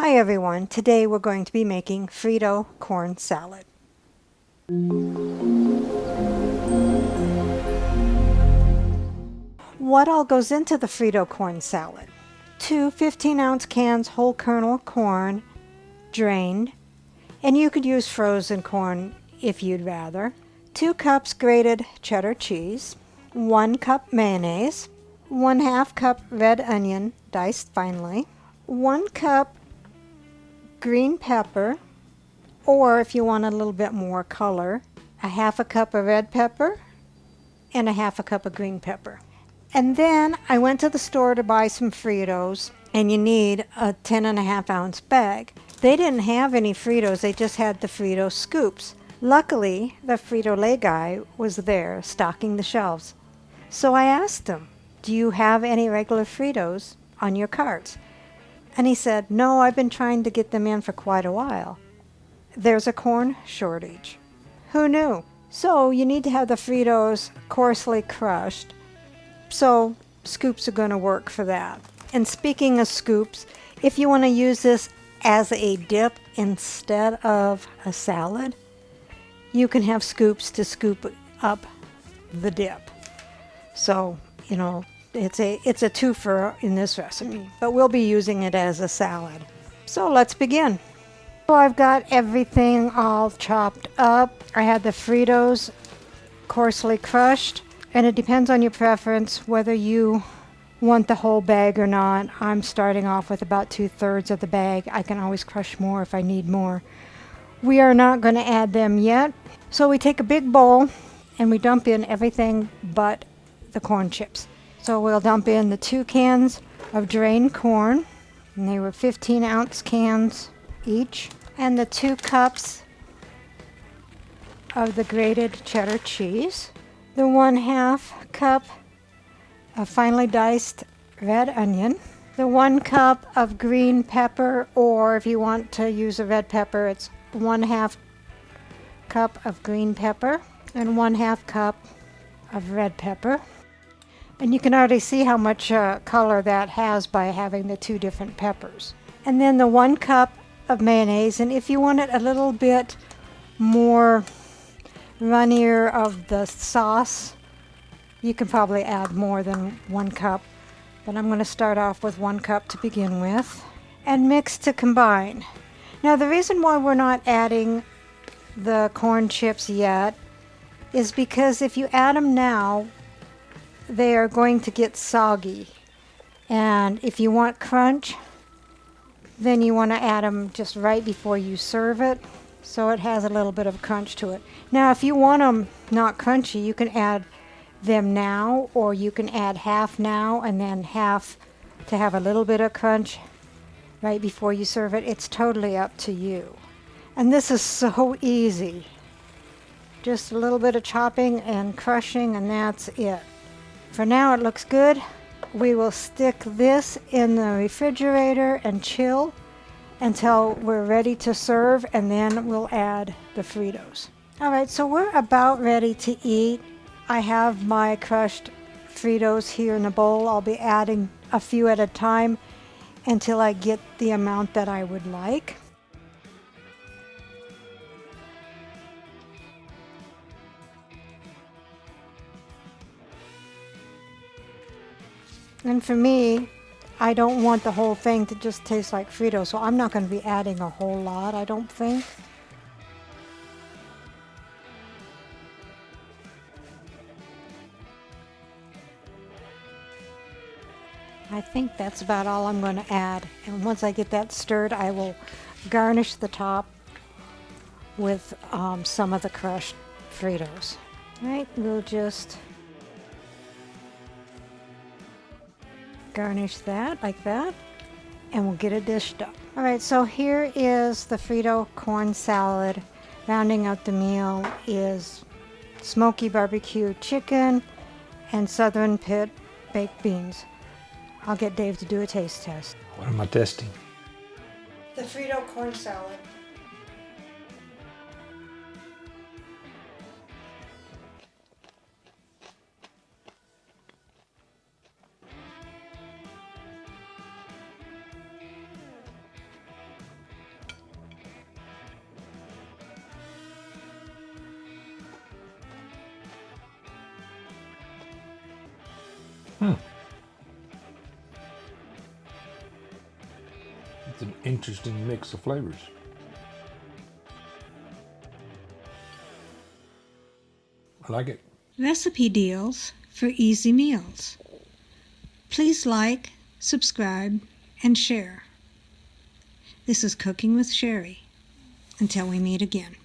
Hi everyone, today we're going to be making Frito corn salad. What all goes into the Frito corn salad? 2 15-ounce cans whole kernel corn, drained, and you could use frozen corn if you'd rather. 2 cups grated cheddar cheese, 1 cup mayonnaise, 1/2 cup red onion diced finely, 1 cup green pepper, or if you want a little bit more color, 1/2 cup of red pepper and 1/2 cup of green pepper. And then I went to the store to buy some Fritos, and you need a 10.5-ounce bag. They didn't have any Fritos, they just had the Frito scoops. Luckily, the Frito-Lay guy was there stocking the shelves. So I asked him, "Do you have any regular Fritos on your carts?" And he said, "No, I've been trying to get them in for quite a while. There's a corn shortage." Who knew? So you need to have the Fritos coarsely crushed. So scoops are going to work for that. And speaking of scoops, if you want to use this as a dip instead of a salad, you can have scoops to scoop up the dip. So, it's a twofer in this recipe, but we'll be using it as a salad. So let's begin. So I've got everything all chopped up. I had the Fritos coarsely crushed, and it depends on your preference whether you want the whole bag or not. I'm starting off with about 2/3 of the bag. I can always crush more if I need more. We are not going to add them yet. So we take a big bowl and we dump in everything but the corn chips. So we'll dump in the 2 cans of drained corn, and they were 15-ounce cans each, and the 2 cups of the grated cheddar cheese, the 1/2 cup of finely diced red onion, the 1 cup of green pepper, or if you want to use a red pepper, it's 1/2 cup of green pepper and 1/2 cup of red pepper. And you can already see how much color that has by having the 2 different peppers. And then the 1 cup of mayonnaise, and if you want it a little bit more runnier of the sauce, you can probably add more than 1 cup, but I'm going to start off with 1 cup to begin with, and mix to combine. Now the reason why we're not adding the corn chips yet is because if you add them now, they are going to get soggy, and if you want crunch, then you want to add them just right before you serve it, so it has a little bit of crunch to it. Now if you want them not crunchy, you can add them now, or you can add half now and then half to have a little bit of crunch right before you serve it. It's totally up to you. And this is so easy. Just a little bit of chopping and crushing, and that's it. For now it looks good. We will stick this in the refrigerator and chill until we're ready to serve, and then we'll add the Fritos. Alright, so we're about ready to eat. I have my crushed Fritos here in a bowl. I'll be adding a few at a time until I get the amount that I would like. And for me, I don't want the whole thing to just taste like Fritos, so I'm not going to be adding a whole lot, I don't think. I think that's about all I'm going to add. And once I get that stirred, I will garnish the top with some of the crushed Fritos. Right, we'll just garnish that like that, and we'll get it dished up. All right, so here is the Frito corn salad. Rounding out the meal is smoky barbecue chicken and Southern Pit baked beans. I'll get Dave to do a taste test. What am I testing? The Frito corn salad. It's an interesting mix of flavors. I like it. Recipe deals for easy meals. Please like, subscribe, and share. This is Cooking with Sherry. Until we meet again.